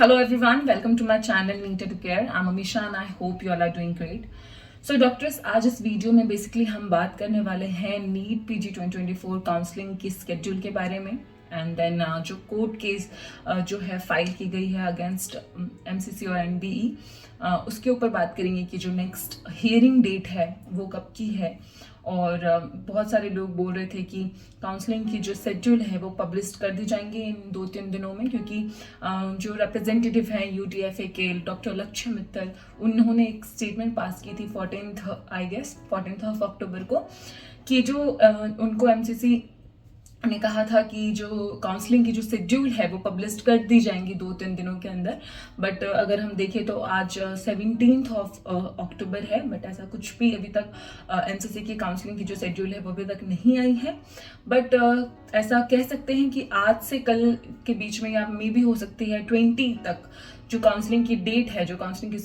Hello everyone, welcome to my channel Neater to Care. I'm Amisha and I hope you all are doing great. So doctors, आज इस video में basically हम बात करने वाले हैं नीट पीजी 2024 काउंसलिंग की स्केड्यूल के बारे में एंड देन जो कोर्ट केस जो है फाइल की गई है अगेंस्ट एमसीसी और एनबीई, उसके ऊपर बात करेंगे कि जो नेक्स्ट हियरिंग डेट है वो कब की है। और बहुत सारे लोग बोल रहे थे कि काउंसलिंग की जो शेड्यूल है वो पब्लिश कर दी जाएंगी इन 2-3 दिनों में, क्योंकि जो रिप्रेजेंटेटिव हैं यूटीएफए के डॉक्टर लक्ष्य मित्तल, उन्होंने एक स्टेटमेंट पास की थी 14 ऑफ अक्टूबर को कि जो उनको एमसीसी ने कहा था कि जो काउंसलिंग की जो शेड्यूल है वो पब्लिश कर दी जाएंगी 2-3 दिनों के अंदर। बट अगर हम देखें तो आज 17 ऑफ अक्टूबर है, बट ऐसा कुछ भी अभी तक एमसीसी की काउंसलिंग की जो शेड्यूल है वो अभी तक नहीं आई है। बट ऐसा कह सकते हैं कि आज से कल के बीच में या मे भी हो सकती है 20 तक जो काउंसलिंग की डेट है, जो काउंसलिंग की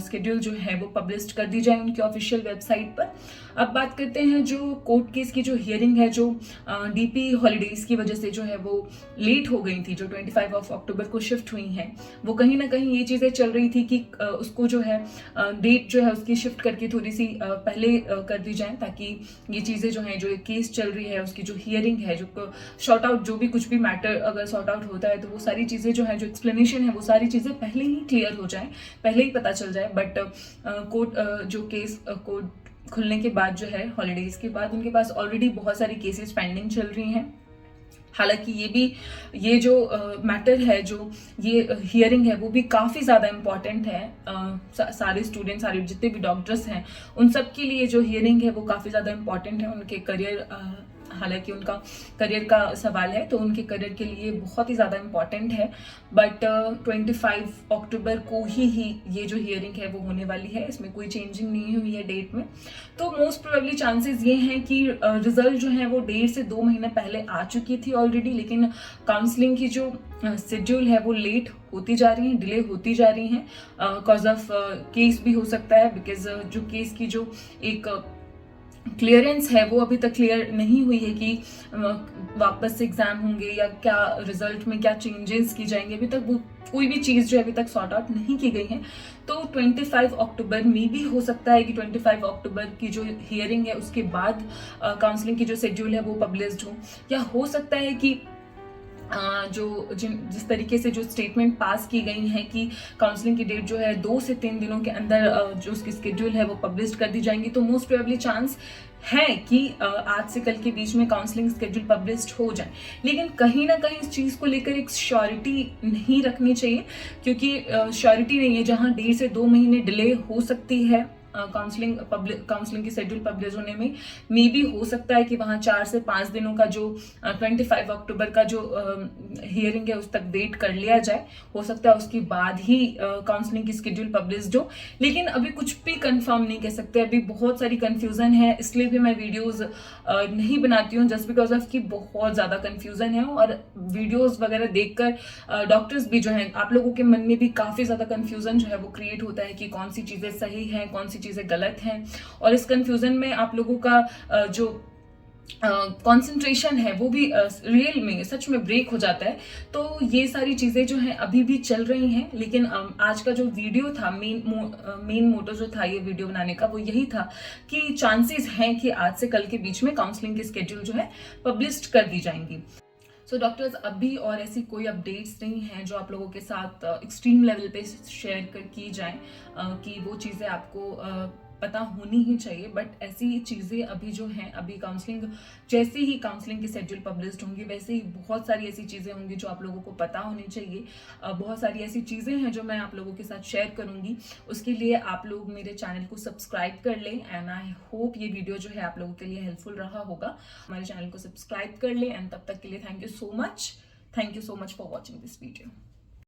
स्केड्यूल जो है वो पब्लिश कर दी जाए उनकी ऑफिशियल वेबसाइट पर। अब बात करते हैं जो कोर्ट केस की जो हियरिंग है, जो डीपी हॉलीडेज की वजह से जो है वो लेट हो गई थी, जो 25 ऑफ अक्टूबर को शिफ्ट हुई हैं, वो कहीं ना कहीं ये चीज़ें चल रही थी कि उसको जो है डेट जो है उसकी शिफ्ट करके थोड़ी सी पहले कर दी जाए, ताकि ये चीज़ें जो हैं, जो केस चल रही है उसकी जो हियरिंग है, जो शॉर्ट आउट जो भी कुछ भी मैटर अगर सॉर्ट आउट होता है तो वो सारी चीज़ें जो है, जो एक्सप्लेनेशन है, वो सारी चीज़ें पहले ही क्लियर हो जाए, पहले ही पता चल जाए। बट कोर्ट जो केस कोर्ट खुलने के बाद जो है, हॉलीडेज के बाद, उनके पास ऑलरेडी बहुत सारी केसेस पेंडिंग चल रही हैं। हालांकि ये जो मैटर है, जो ये हियरिंग है, वो भी काफ़ी ज़्यादा इम्पॉर्टेंट है। सारे स्टूडेंट, सारे जितने भी डॉक्टर्स हैं, उन सब के लिए जो हियरिंग है वो काफ़ी ज़्यादा इम्पॉर्टेंट है। उनके करियर, हालांकि उनका करियर का सवाल है तो उनके करियर के लिए बहुत ही ज़्यादा इम्पॉर्टेंट है। बट 25 अक्टूबर को ही ये जो हियरिंग है वो होने वाली है, इसमें कोई चेंजिंग नहीं हुई है डेट में। तो मोस्ट प्रोबेबली चांसेस ये हैं कि रिजल्ट जो है वो 1.5 से 2 महीने पहले आ चुकी थी ऑलरेडी, लेकिन काउंसलिंग की जो शेड्यूल है वो लेट होती जा रही है, डिले होती जा रही हैं, कॉज ऑफ केस भी हो सकता है, बिकॉज जो केस की जो एक क्लियरेंस है वो अभी तक क्लियर नहीं हुई है कि वापस से एग्जाम होंगे या क्या रिजल्ट में क्या चेंजेस की जाएंगे। अभी तक वो कोई भी चीज़ जो अभी तक सॉर्ट आउट नहीं की गई है। तो 25 अक्टूबर में भी हो सकता है कि 25 अक्टूबर की जो हियरिंग है उसके बाद काउंसलिंग की जो शेड्यूल है वो पब्लिश्ड हो, या हो सकता है कि जिस तरीके से जो स्टेटमेंट पास की गई है कि काउंसलिंग की डेट जो है 2 से 3 दिनों के अंदर जो उसकी स्केड्यूल है वो पब्लिश कर दी जाएंगी, तो मोस्ट प्रोबेबली चांस है कि आज से कल के बीच में काउंसलिंग स्केड्यूल पब्लिश्ड हो जाए। लेकिन कहीं ना कहीं इस चीज़ को लेकर एक श्योरिटी नहीं रखनी चाहिए, क्योंकि श्योरिटी नहीं है, जहां 1.5 से 2 महीने डिले हो सकती है काउंसलिंग की शेड्यूल पब्लिश होने में, मे भी हो सकता है कि वहाँ 4 से 5 दिनों का जो 25 अक्टूबर का जो हियरिंग है उस तक वेट कर लिया जाए। हो सकता है उसके बाद ही काउंसलिंग की शेड्यूल पब्लिश हो, लेकिन अभी कुछ भी कंफर्म नहीं कह सकते। अभी बहुत सारी कंफ्यूजन है, इसलिए भी मैं वीडियोस नहीं बनाती हूँ, जस्ट बिकॉज ऑफ कि बहुत ज़्यादा कंफ्यूजन है। और वीडियोस वगैरह देखकर डॉक्टर्स भी जो हैं, आप लोगों के मन में भी काफ़ी ज़्यादा कंफ्यूजन जो है वो क्रिएट होता है कि कौन सी चीज़ें सही हैं, कौन सी चीज़ें गलत हैं, और इस कंफ्यूजन में आप लोगों का जो कंसंट्रेशन है वो भी रियल में सच में ब्रेक हो जाता है। तो ये सारी चीज़ें जो हैं अभी भी चल रही हैं, लेकिन आज का जो वीडियो था, मेन मोटो जो था ये वीडियो बनाने का, वो यही था कि चांसेस हैं कि आज से कल के बीच में काउंसलिंग की स्केड्यूल जो है पब्लिश कर दी जाएंगी। सो डॉक्टर्स, अभी और ऐसी कोई अपडेट्स नहीं हैं जो आप लोगों के साथ एक्सट्रीम लेवल पे शेयर की जाएं कि वो चीज़ें आपको पता होनी ही चाहिए। बट ऐसी चीज़ें अभी जो हैं, अभी काउंसलिंग, जैसे ही काउंसलिंग की शेड्यूल पब्लिश्ड होंगी वैसे ही बहुत सारी ऐसी चीज़ें होंगी जो आप लोगों को पता होनी चाहिए। बहुत सारी ऐसी चीज़ें हैं जो मैं आप लोगों के साथ शेयर करूंगी। उसके लिए आप लोग मेरे चैनल को सब्सक्राइब कर लें, एंड आई होप ये वीडियो जो है आप लोगों के लिए हेल्पफुल रहा होगा। हमारे चैनल को सब्सक्राइब कर लें, एंड तब तक के लिए thank you so much for watching this video.